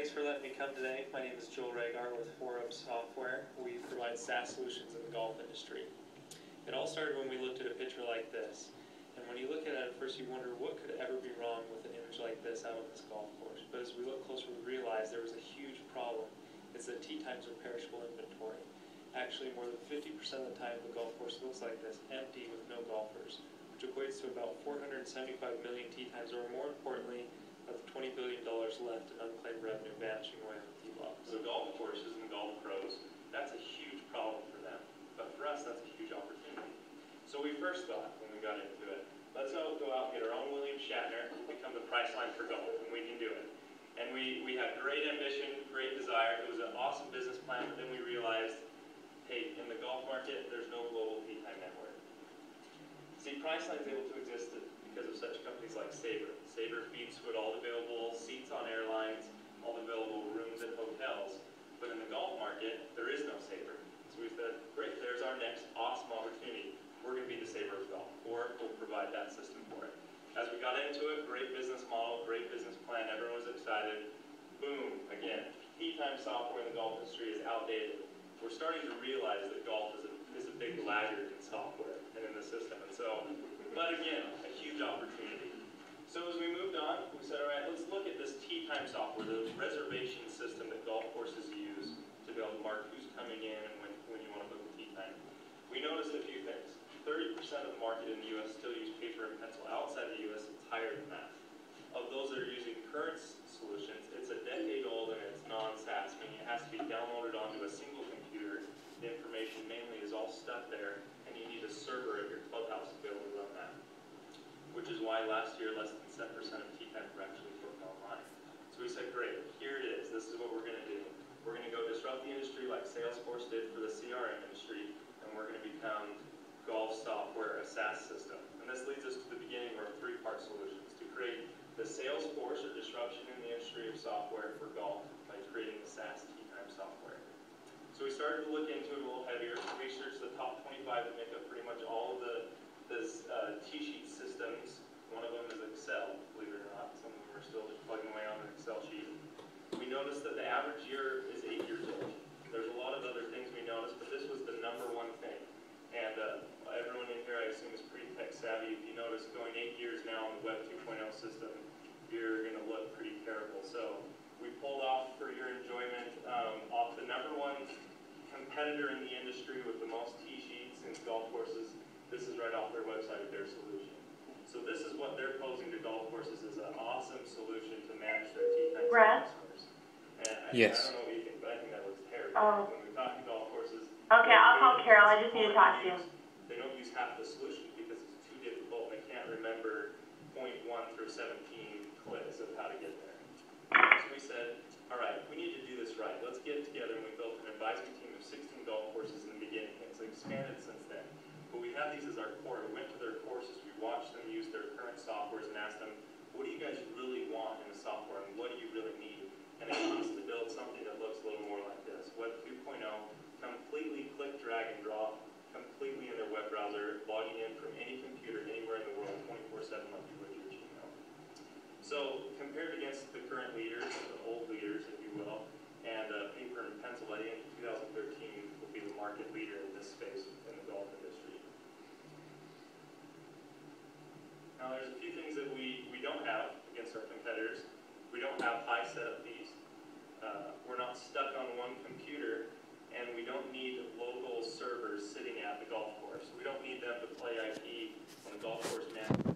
Thanks for letting me come today. My name is Joel Regar with Forum Software. We provide SaaS solutions in the golf industry. It all started when we looked at a picture like this. And when you look at it at first, you wonder what could ever be wrong with an image like this out on this golf course. But as we look closer, we realized there was a huge problem. It's that tee times are perishable inventory. Actually, more than 50% of the time, the golf course looks like this, empty with no golfers, which equates to about 475 million tee times, or more importantly, of $20 billion left in unclaimed revenue vanishing away on the tee box. So golf courses and golf pros, that's a huge problem for them. But for us, that's a huge opportunity. So we first thought, when we got into it, let's go out and get our own William Shatner, become the Priceline for golf, and we can do it. And we had great ambition, great desire. It was an awesome business plan, but then we realized, hey, in the golf market, there's no global tee time network. See, Priceline is able to exist because of such companies like Sabre. Sabre feeds with all the available seats on airlines, all the available rooms in hotels. But in the golf market, there is no Sabre. So we said, great, there's our next awesome opportunity. We're going to be the Sabre of golf, or we'll provide that system for it. As we got into it, great business model, great business plan, everyone was excited. Boom, again, tee time software in the golf industry is outdated. We're starting to realize that golf is a big laggard in software and in the system. And so, but again, a huge opportunity. So as we moved on, we said, all right, let's look at this tee time software, the reservation system that golf courses use to be able to mark who's coming in and when you want to book a tee time. We noticed a few things. 30% of the market in the U.S. still use paper and pencil. Outside the U.S., it's higher than that. Of those that are using current solutions, it's a decade old and it's non-SaaS, meaning it has to be downloaded onto a single computer. The information mainly is all stuck there, and you need a server at your clubhouse to be able to run that. Which is why last year, less than 7% of tee times were actually booked online. So we said, great, here it is. This is what we're going to do. We're going to go disrupt the industry like Salesforce did for the CRM industry, and we're going to become golf software, a SaaS system. And this leads us to the beginning of our three-part solutions to create the Salesforce or disruption in the industry of software for golf by creating the SaaS tee time software. So we started to look into it a little heavier, researched the top 25 that make up pretty much all of the tee sheet systems. One of them is Excel, believe it or not. Some of them are still just plugging away on an Excel sheet. We noticed that the average year is 8 years old. There's a lot of other things we noticed, but this was the number one thing. And everyone in here, I assume, is pretty tech savvy. If you notice, going 8 years now on the Web 2.0 system, you're going to look pretty terrible. So we pulled off, for your enjoyment, off the number one competitor in the industry with the most tee sheets in golf courses. This is right off their website with their solution. So this is what they're posing to golf courses as an awesome solution to manage their tee time customers. And Yes. I don't know what you think, but I think that looks terrible. When we talk to golf courses, okay, I'll call Carol. I just need to talk to you. They don't use half the solution because it's too difficult. They can't remember 0.1 through 17 clicks of how to get there. So we said, all right, we need to do this right. Let's get together, and we built an advisory team of 16 golf courses in the beginning. It's expanded since then. But we have these as our core. We went to their courses, we watched them use their current softwares and asked them, what do you guys really want in the software, and what do you really need? And it wants to build something that looks a little more like this. Web 2.0, completely click, drag, and drop, completely in their web browser, logging in from any computer anywhere in the world, 24/7 like you would your Gmail. So compared against the current leaders, the old leaders, if you will, and paper and pencil, by the end of 2013 will be the market leader in this space in the golf industry. Now there's a few things that we don't have against our competitors. We don't have high setup fees. We're not stuck on one computer, and we don't need local servers sitting at the golf course. We don't need them to play IP on the golf course manager.